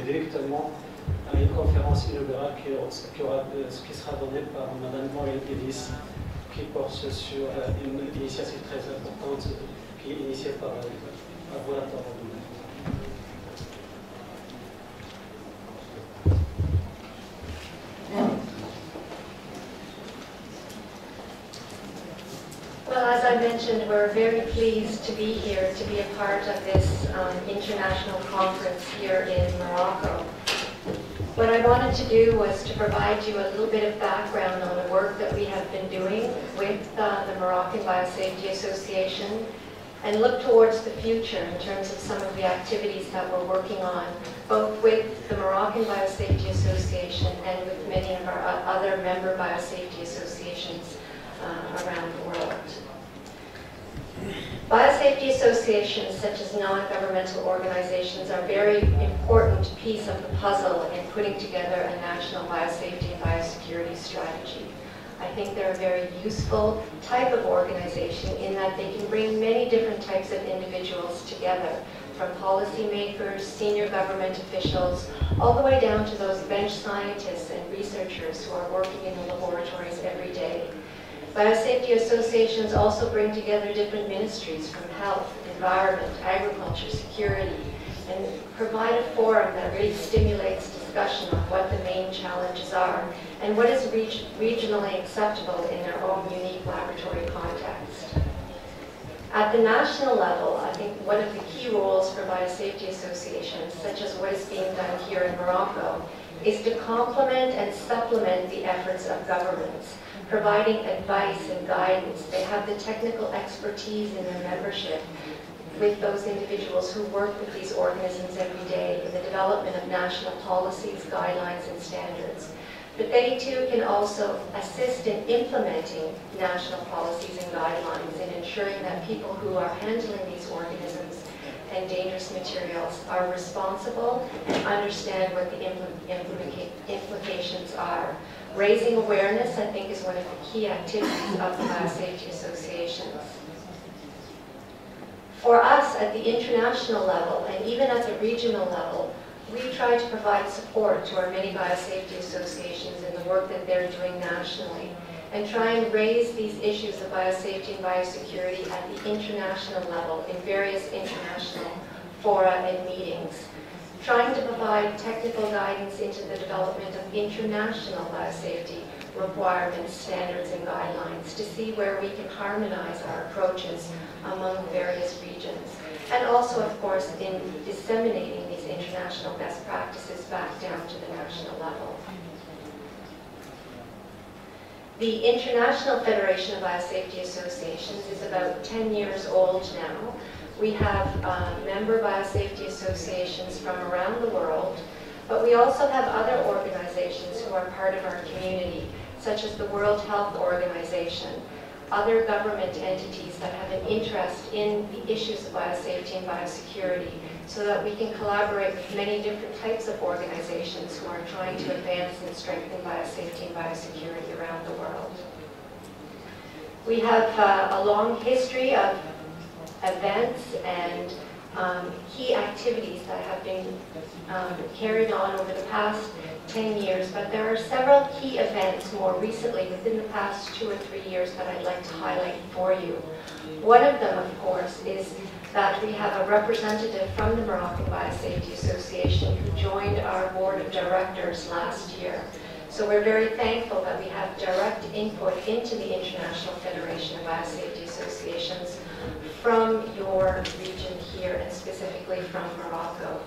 directement à une conférence inaugurale qui sera donnée par Mme Maureen Ellis, qui porte sur une initiative très importante qui est initiée par vous, la parole. Well, as I mentioned, we're very pleased to be here, to be a part of this international conference here in Morocco. What I wanted to do was to provide you a little bit of background on the work that we have been doing with the Moroccan Biosafety Association and look towards the future in terms of some of the activities that we're working on, both with the Moroccan Biosafety Association and with many of our other member biosafety associations around the world. Biosafety associations such as non-governmental organizations are a very important piece of the puzzle in putting together a national biosafety and biosecurity strategy. I think they're a very useful type of organization in that they can bring many different types of individuals together, from policymakers, senior government officials, all the way down to those bench scientists and researchers who are working in the laboratories every day. Biosafety associations also bring together different ministries from health, environment, agriculture, security, and provide a forum that really stimulates discussion on what the main challenges are and what is regionally acceptable in their own unique laboratory context. At the national level, I think one of the key roles for biosafety associations, such as what is being done here in Morocco, is to complement and supplement the efforts of governments, providing advice and guidance. They have the technical expertise in their membership with those individuals who work with these organisms every day in the development of national policies, guidelines, and standards. But they too can also assist in implementing national policies and guidelines and ensuring that people who are handling these organisms and dangerous materials are responsible and understand what the implications are. Raising awareness, I think, is one of the key activities of the biosafety associations. For us, at the international level, and even at the regional level, we try to provide support to our many biosafety associations in the work that they're doing nationally, and try and raise these issues of biosafety and biosecurity at the international level in various international fora and meetings, trying to provide technical guidance into the development of international biosafety requirements, standards, and guidelines to see where we can harmonize our approaches among various regions. And also, of course, in disseminating these international best practices back down to the national level. The International Federation of Biosafety Associations is about 10 years old now. We have member biosafety associations from around the world, but we also have other organizations who are part of our community, such as the World Health Organization, other government entities that have an interest in the issues of biosafety and biosecurity, so that we can collaborate with many different types of organizations who are trying to advance and strengthen biosafety and biosecurity around the world. We have a long history of events and key activities that have been carried on over the past 10 years, but there are several key events more recently within the past 2 or 3 years that I'd like to highlight for you. One of them, of course, is that we have a representative from the Moroccan Biosafety Association who joined our board of directors last year. So we're very thankful that we have direct input into the International Federation of Biosafety Associations from your region here, and specifically from Morocco.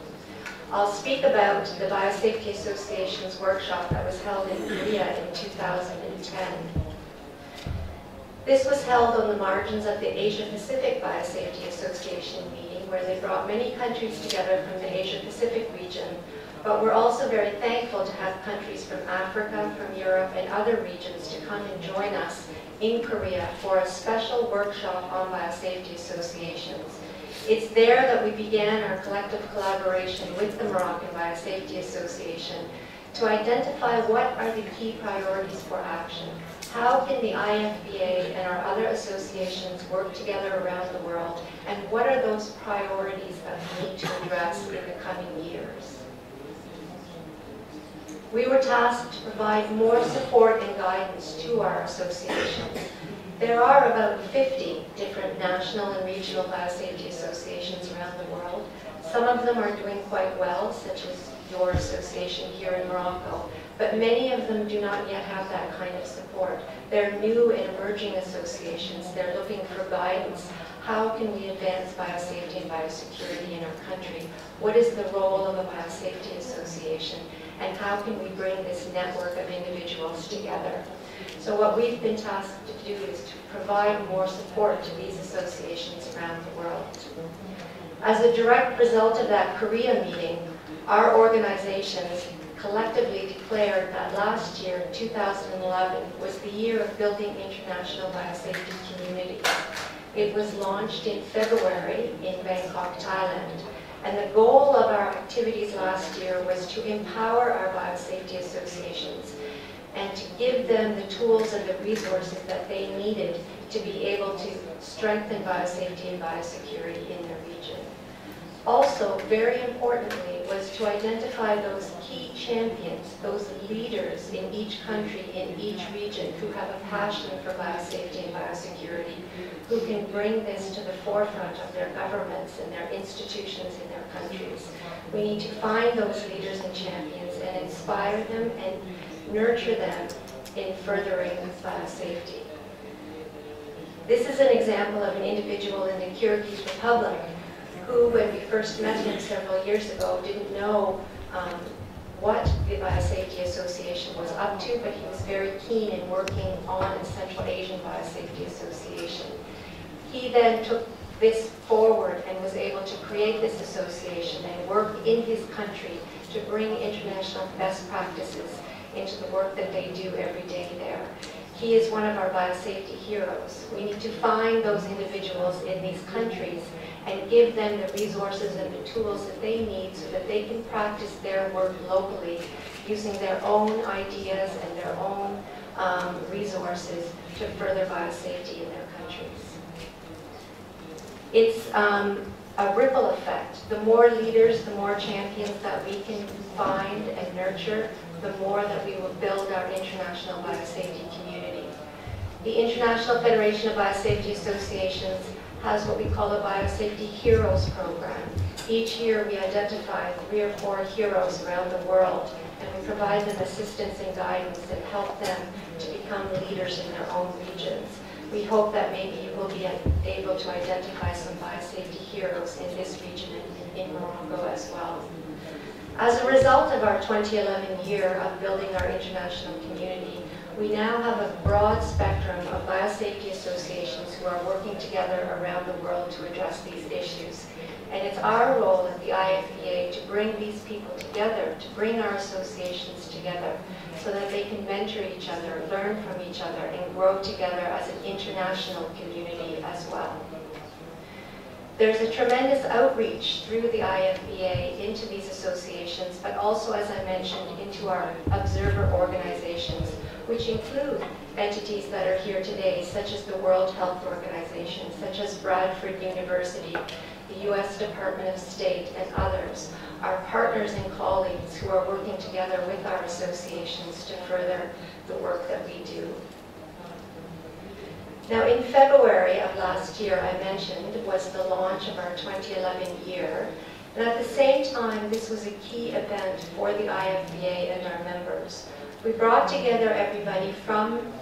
I'll speak about the Biosafety Association's workshop that was held in Korea in 2010. This was held on the margins of the Asia-Pacific Biosafety Association meeting, where they brought many countries together from the Asia-Pacific region, but we're also very thankful to have countries from Africa, from Europe, and other regions to come and join us in Korea for a special workshop on biosafety associations. It's there that we began our collective collaboration with the Moroccan Biosafety Association to identify what are the key priorities for action. How can the IFBA and our other associations work together around the world, and what are those priorities that we need to address in the coming years? We were tasked to provide more support and guidance to our associations. There are about 50 different national and regional biosafety associations around the world. Some of them are doing quite well, such as your association here in Morocco, but many of them do not yet have that kind of support. They're new and emerging associations. They're looking for guidance. How can we advance biosafety and biosecurity in our country? What is the role of a biosafety association? And how can we bring this network of individuals together? So what we've been tasked to do is to provide more support to these associations around the world. As a direct result of that Korea meeting, our organizations collectively declared that last year, 2011, was the year of building international biosafety community. It was launched in February in Bangkok, Thailand. And the goal of our activities last year was to empower our biosafety associations and to give them the tools and the resources that they needed to be able to strengthen biosafety and biosecurity in their region. Also, very importantly, was to identify those key champions, those leaders in each country, in each region, who have a passion for biosafety and biosecurity, who can bring this to the forefront of their governments and their institutions in their countries. We need to find those leaders and champions and inspire them and nurture them in furthering biosafety. This is an example of an individual in the Kyrgyz Republic who, when we first met him several years ago, didn't know what the Biosafety Association was up to, but he was very keen in working on the Central Asian Biosafety Association. He then took this forward and was able to create this association and work in his country to bring international best practices into the work that they do every day there. He is one of our biosafety heroes. We need to find those individuals in these countries and give them the resources and the tools that they need so that they can practice their work locally using their own ideas and their own resources to further biosafety in their countries. It's a ripple effect. The more leaders, the more champions that we can find and nurture, the more that we will build our international biosafety community. The International Federation of Biosafety Associations has what we call a Biosafety Heroes program. Each year we identify 3 or 4 heroes around the world, and we provide them assistance and guidance and help them to become leaders in their own regions. We hope that maybe you will be able to identify some biosafety heroes in this region and in Morocco as well. As a result of our 2011 year of building our international community, we now have a broad spectrum of biosafety associations who are working together around the world to address these issues. And it's our role at the IFBA to bring these people together, to bring our associations together, so that they can mentor each other, learn from each other, and grow together as an international community as well. There's a tremendous outreach through the IFBA into these associations, but also, as I mentioned, into our observer organizations, which include entities that are here today, such as the World Health Organization, such as Bradford University, the US Department of State, and others, our partners and colleagues who are working together with our associations to further the work that we do. Now, in February of last year, I mentioned, was the launch of our 2011 year. And at the same time, this was a key event for the IFBA and our members. We brought together everybody from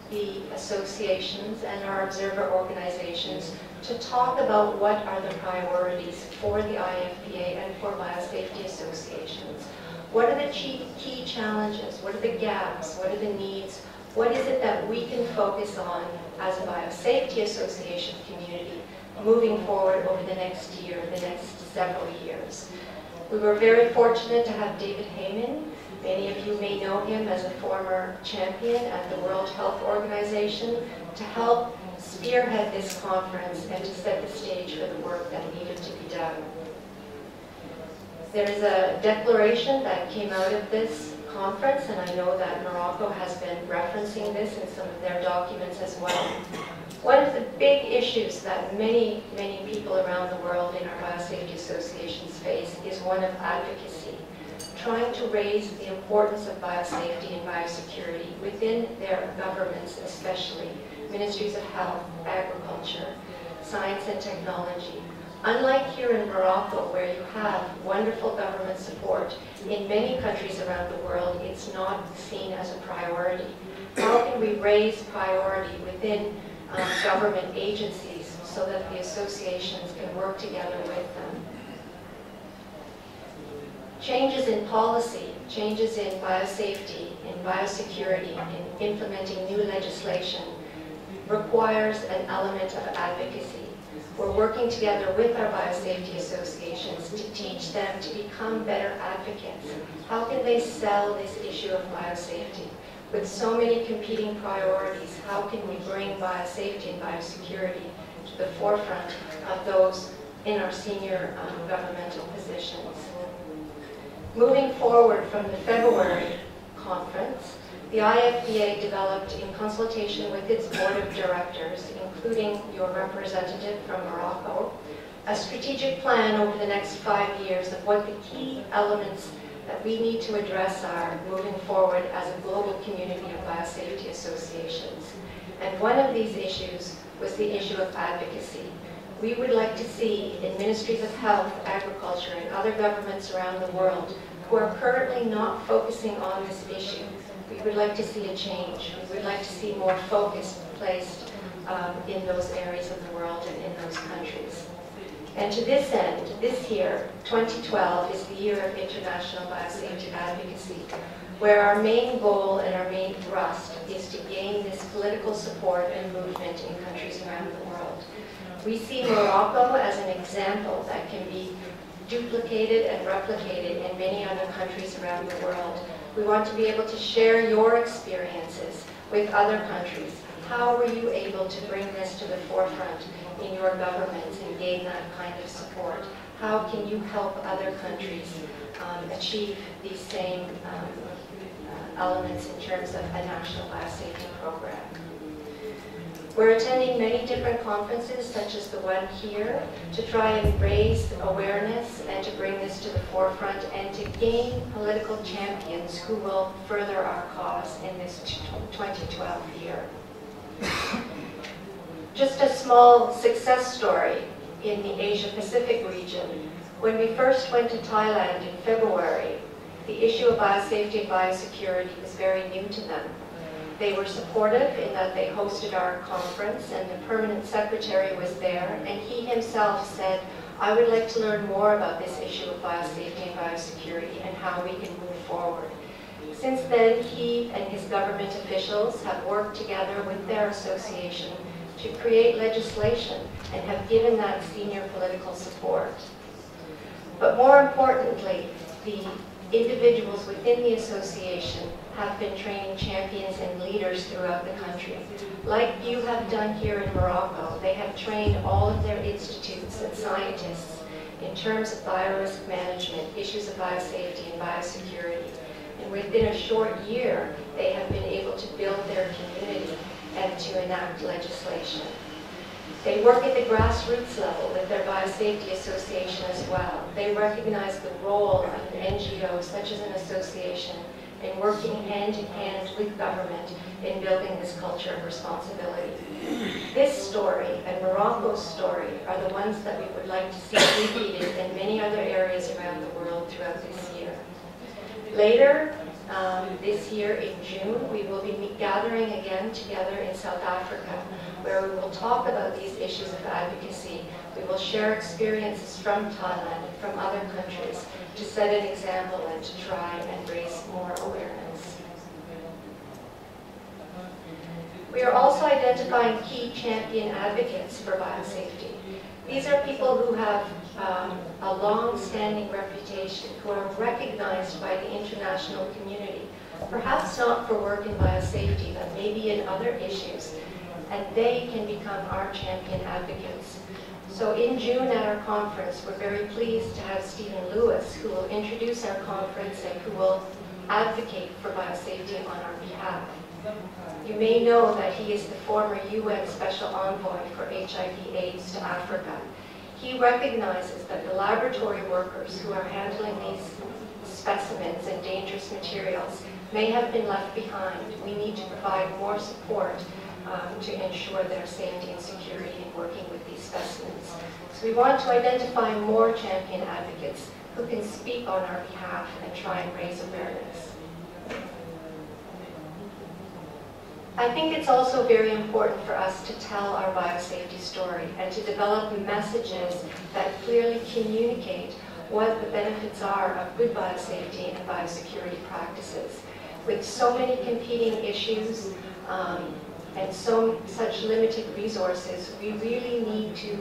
the associations and our observer organizations to talk about what are the priorities for the IFBA and for biosafety associations. What are the key challenges? What are the gaps? What are the needs? What is it that we can focus on as a biosafety association community moving forward over the next year, the next several years? We were very fortunate to have David Heyman. Many of you may know him as a former champion at the World Health Organization to help spearhead this conference and to set the stage for the work that needed to be done. There is a declaration that came out of this conference, and I know that Morocco has been referencing this in some of their documents as well. One of the big issues that many people around the world in our biosafety associations face is one of advocacy. trying to raise the importance of biosafety and biosecurity within their governments, especially ministries of health, agriculture, science and technology. Unlike here in Morocco, where you have wonderful government support, in many countries around the world, it's not seen as a priority. How can we raise priority within government agencies so that the associations can work together with them? Changes in policy, changes in biosafety, in biosecurity, in implementing new legislation requires an element of advocacy. We're working together with our biosafety associations to teach them to become better advocates. How can they sell this issue of biosafety? With so many competing priorities, how can we bring biosafety and biosecurity to the forefront of those in our senior governmental positions? Moving forward from the February conference, the IFBA developed, in consultation with its board of directors, including your representative from Morocco, a strategic plan over the next 5 years of what the key elements that we need to address are moving forward as a global community of biosafety associations. And one of these issues was the issue of advocacy. We would like to see in ministries of health, agriculture, and other governments around the world who are currently not focusing on this issue, we would like to see a change. We would like to see more focus placed in those areas of the world and in those countries. And to this end, this year, 2012, is the year of international biosafety advocacy, where our main goal and our main thrust is to gain this political support and movement in countries around the world. We see Morocco as an example that can be duplicated and replicated in many other countries around the world. We want to be able to share your experiences with other countries. How were you able to bring this to the forefront in your governments and gain that kind of support? How can you help other countries achieve these same elements in terms of a national biosafety program? We're attending many different conferences, such as the one here, to try and raise awareness and to bring this to the forefront and to gain political champions who will further our cause in this 2012 year. Just a small success story in the Asia-Pacific region. When we first went to Thailand in February, the issue of biosafety and biosecurity was very new to them. They were supportive in that they hosted our conference and the permanent secretary was there, and he himself said, I would like to learn more about this issue of biosafety and biosecurity and how we can move forward. Since then, he and his government officials have worked together with their association to create legislation and have given that senior political support. But more importantly, the individuals within the association have been training champions and leaders throughout the country. Like you have done here in Morocco, they have trained all of their institutes and scientists in terms of biorisk management, issues of biosafety and biosecurity. And within a short year, they have been able to build their community and to enact legislation. They work at the grassroots level with their biosafety association as well. They recognize the role of an NGO, such as an association, in working hand in hand with government in building this culture of responsibility. This story and Morocco's story are the ones that we would like to see repeated in many other areas around the world throughout this year. Later this year in June, we will be gathering again together in South Africa, where we will talk about these issues of advocacy. We will share experiences from Thailand and from other countries to set an example and to try and raise more awareness. We are also identifying key champion advocates for biosafety. These are people who have a long-standing reputation, who are recognized by the international community, perhaps not for work in biosafety, but maybe in other issues, and they can become our champion advocates. So in June at our conference, we're very pleased to have Stephen Lewis, who will introduce our conference and who will advocate for biosafety on our behalf. You may know that he is the former UN Special Envoy for HIV/AIDS to Africa. He recognizes that the laboratory workers who are handling these specimens specimens and dangerous materials may have been left behind. We need to provide more support to ensure their safety and security in working with these specimens. So we want to identify more champion advocates who can speak on our behalf and try and raise awareness. I think it's also very important for us to tell our biosafety story and to develop messages that clearly communicate what the benefits are of good biosafety and biosecurity practices. With so many competing issues and such limited resources, we really need to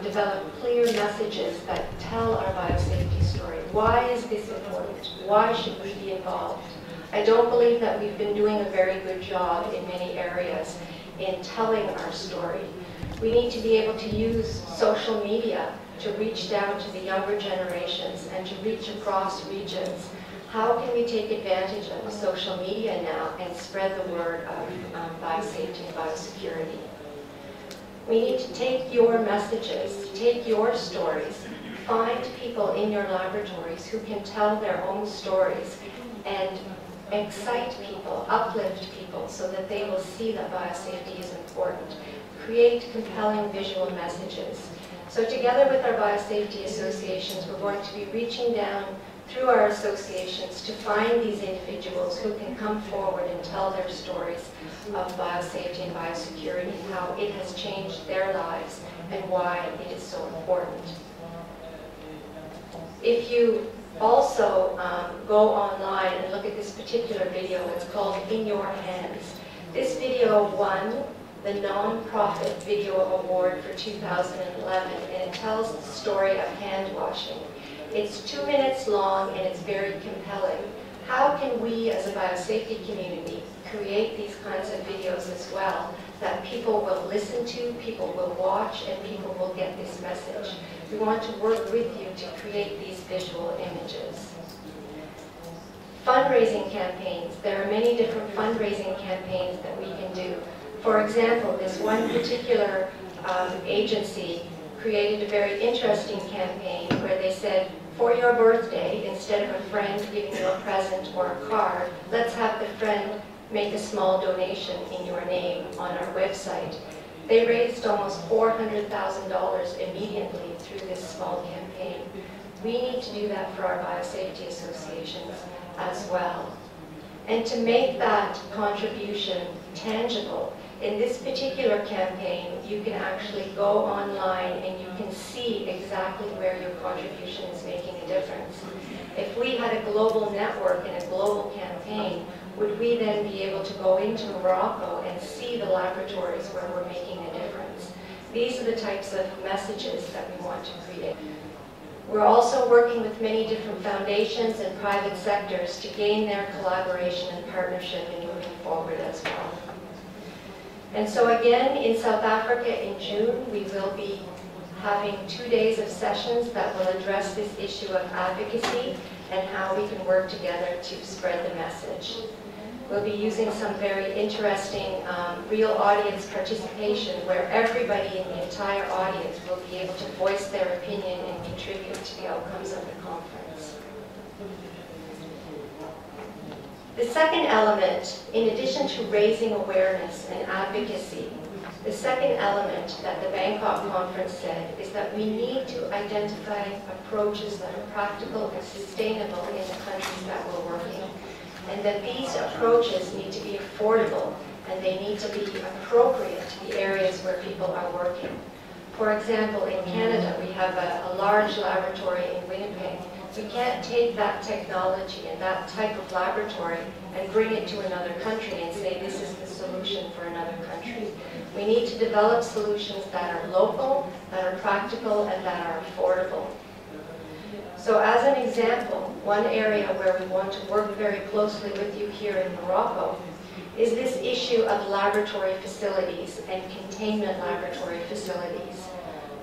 develop clear messages that tell our biosafety story. Why is this important? Why should we be involved? I don't believe that we've been doing a very good job in many areas in telling our story. We need to be able to use social media to reach down to the younger generations and to reach across regions. How can we take advantage of social media now and spread the word of biosafety and biosecurity? We need to take your messages, take your stories, find people in your laboratories who can tell their own stories and excite people, uplift people so that they will see that biosafety is important. Create compelling visual messages. So together with our biosafety associations, we're going to be reaching down through our associations to find these individuals who can come forward and tell their stories of biosafety and biosecurity and how it has changed their lives and why it is so important. If you also go online and look at this particular video, it's called In Your Hands. This video won the Non-Profit Video Award for 2011, and it tells the story of hand washing. It's 2 minutes long and it's very compelling. How can we as a biosafety community create these kinds of videos as well that people will listen to, people will watch, and people will get this message? We want to work with you to create these visual images. Fundraising campaigns. There are many different fundraising campaigns that we can do. For example, this one particular agency created a very interesting campaign where they said, for your birthday, instead of a friend giving you a present or a card, let's have the friend make a small donation in your name on our website. They raised almost $400,000 immediately through this small campaign. We need to do that for our biosafety associations as well. And to make that contribution tangible, in this particular campaign, you can actually go online and you can see exactly where your contribution is making a difference. If we had a global network and a global campaign, would we then be able to go into Morocco and see the laboratories where we're making a difference? These are the types of messages that we want to create. We're also working with many different foundations and private sectors to gain their collaboration and partnership in moving forward as well. And so again, in South Africa in June, we will be having 2 days of sessions that will address this issue of advocacy and how we can work together to spread the message. We'll be using some very interesting real audience participation where everybody in the entire audience will be able to voice their opinion and contribute to the outcomes of the conference. The second element, in addition to raising awareness and advocacy, the second element that the Bangkok conference said is that we need to identify approaches that are practical and sustainable in the countries that we're working, and that these approaches need to be affordable and they need to be appropriate to the areas where people are working. For example, in Canada, we have a large laboratory in Winnipeg. We can't take that technology and that type of laboratory and bring it to another country and say this is the solution for another country. We need to develop solutions that are local, that are practical, and that are affordable. So as an example, one area where we want to work very closely with you here in Morocco is this issue of laboratory facilities and containment laboratory facilities.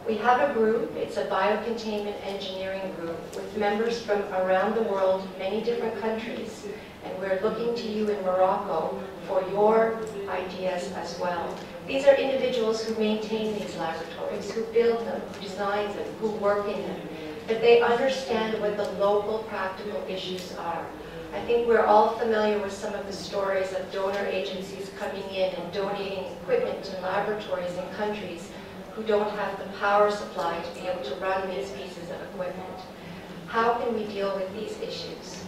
We have a group, it's a biocontainment engineering group with members from around the world, many different countries, and we're looking to you in Morocco for your ideas as well. These are individuals who maintain these laboratories, who build them, who design them, who work in them. that they understand what the local practical issues are. I think we're all familiar with some of the stories of donor agencies coming in and donating equipment to laboratories in countries who don't have the power supply to be able to run these pieces of equipment. How can we deal with these issues?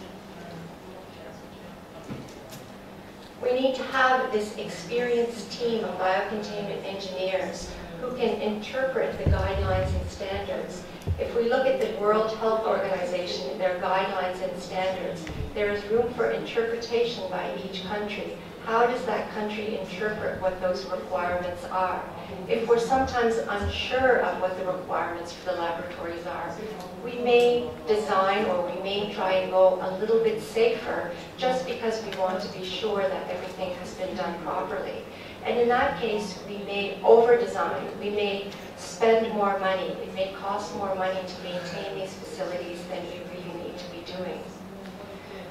We need to have this experienced team of biocontainment engineers who can interpret the guidelines and standards. If we look at the World Health Organization and their guidelines and standards, there is room for interpretation by each country. How does that country interpret what those requirements are? If we're sometimes unsure of what the requirements for the laboratories are, we may design or we may try and go a little bit safer just because we want to be sure that everything has been done properly. And in that case, we may over-design, we may spend more money, it may cost more money to maintain these facilities than we really need to be doing.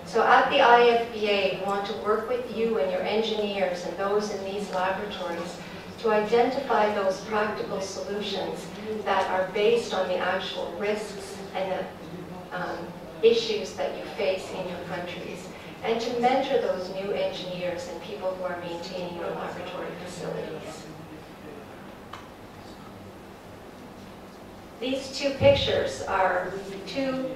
So at the IFBA, we want to work with you and your engineers and those in these laboratories to identify those practical solutions that are based on the actual risks and the issues that you face in your countries, and to mentor those new engineers and people who are maintaining your laboratory facilities. These two pictures are two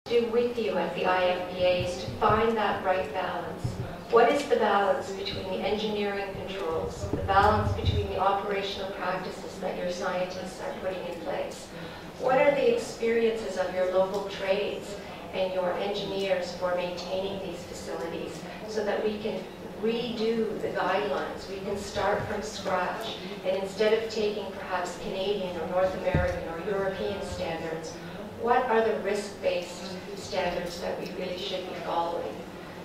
do with you at the IFBA is to find that right balance. What is the balance between the engineering controls, the balance between the operational practices that your scientists are putting in place? What are the experiences of your local trades and your engineers for maintaining these facilities so that we can redo the guidelines? We can start from scratch, and instead of taking perhaps Canadian or North American or European standards, what are the risk-based standards that we really should be following?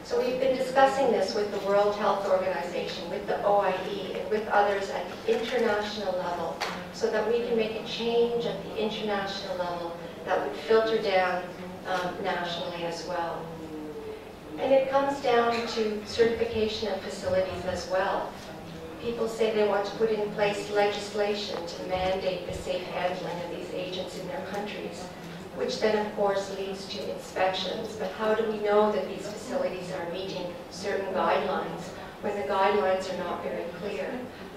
So we've been discussing this with the World Health Organization, with the OIE, and with others at the international level, so that we can make a change at the international level that would filter down nationally as well. And it comes down to certification of facilities as well. People say they want to put in place legislation to mandate the safe handling of these agents in their countries, which then of course leads to inspections. But how do we know that these facilities are meeting certain guidelines when the guidelines are not very clear?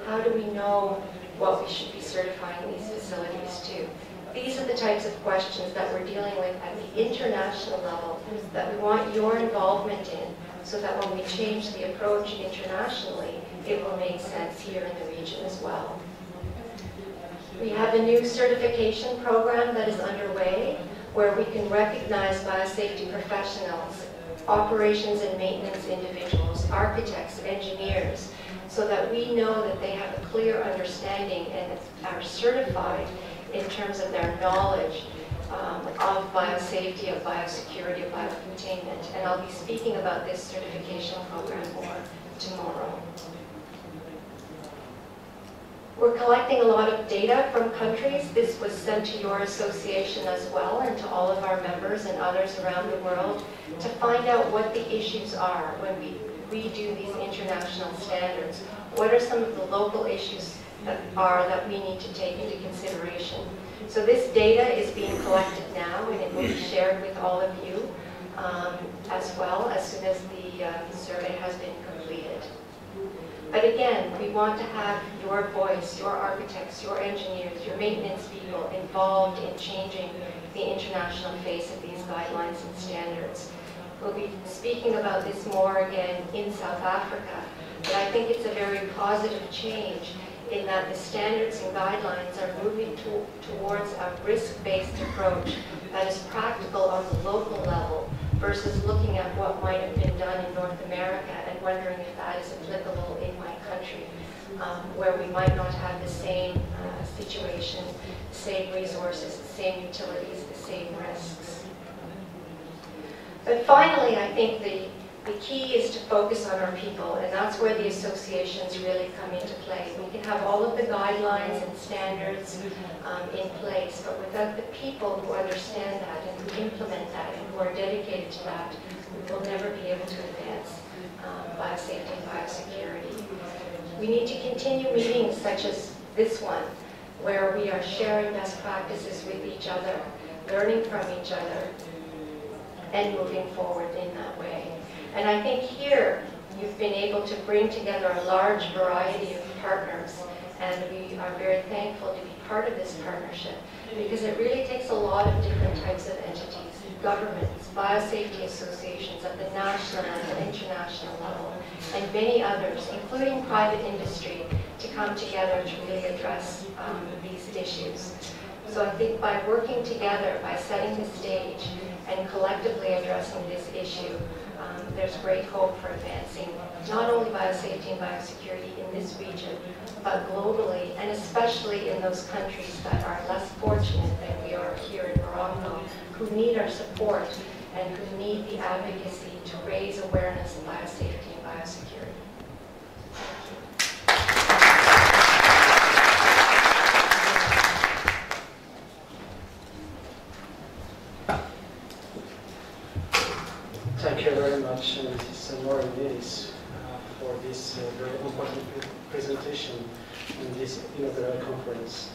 How do we know what we should be certifying these facilities to? These are the types of questions that we're dealing with at the international level that we want your involvement in, so that when we change the approach internationally, it will make sense here in the region as well. We have a new certification program that is underway where we can recognize biosafety professionals, operations and maintenance individuals, architects, engineers, so that we know that they have a clear understanding and are certified in terms of their knowledge of biosafety, of biosecurity, of biocontainment. And I'll be speaking about this certification program more tomorrow. We're collecting a lot of data from countries. This was sent to your association as well, and to all of our members and others around the world, to find out what the issues are when we redo these international standards. What are some of the local issues that we need to take into consideration? So this data is being collected now, and it will be shared with all of you as well as soon as the survey has been completed. But again, we want to have your voice, your architects, your engineers, your maintenance people involved in changing the international face of these guidelines and standards. We'll be speaking about this more again in South Africa, but I think it's a very positive change in that the standards and guidelines are moving towards a risk-based approach that is practical on the local level versus looking at what might have been done in North America and wondering if that is applicable in my country, where we might not have the same situation, the same resources, the same utilities, the same risks. But finally, I think the key is to focus on our people, and that's where the associations really come into play. We can have all of the guidelines and standards in place, but without the people who understand that and who implement that and who are dedicated to that, we will never be able to advance biosafety and biosecurity. We need to continue meetings such as this one, where we are sharing best practices with each other. learning from each other, and moving forward in that way. And I think here you've been able to bring together a large variety of partners, and we are very thankful to be part of this partnership, because it really takes a lot of different types of entities, governments, biosafety associations at the national and international level, and many others, including private industry, to come together to really address these issues. So I think by working together, by setting the stage, and collectively addressing this issue, there's great hope for advancing not only biosafety and biosecurity in this region, but globally, and especially in those countries that are less fortunate than we are here in Morocco, who need our support and who need the advocacy to raise awareness of biosafety and biosecurity. Thank you very much, Mrs. Maureen Lewis, for this very important presentation in this inaugural conference.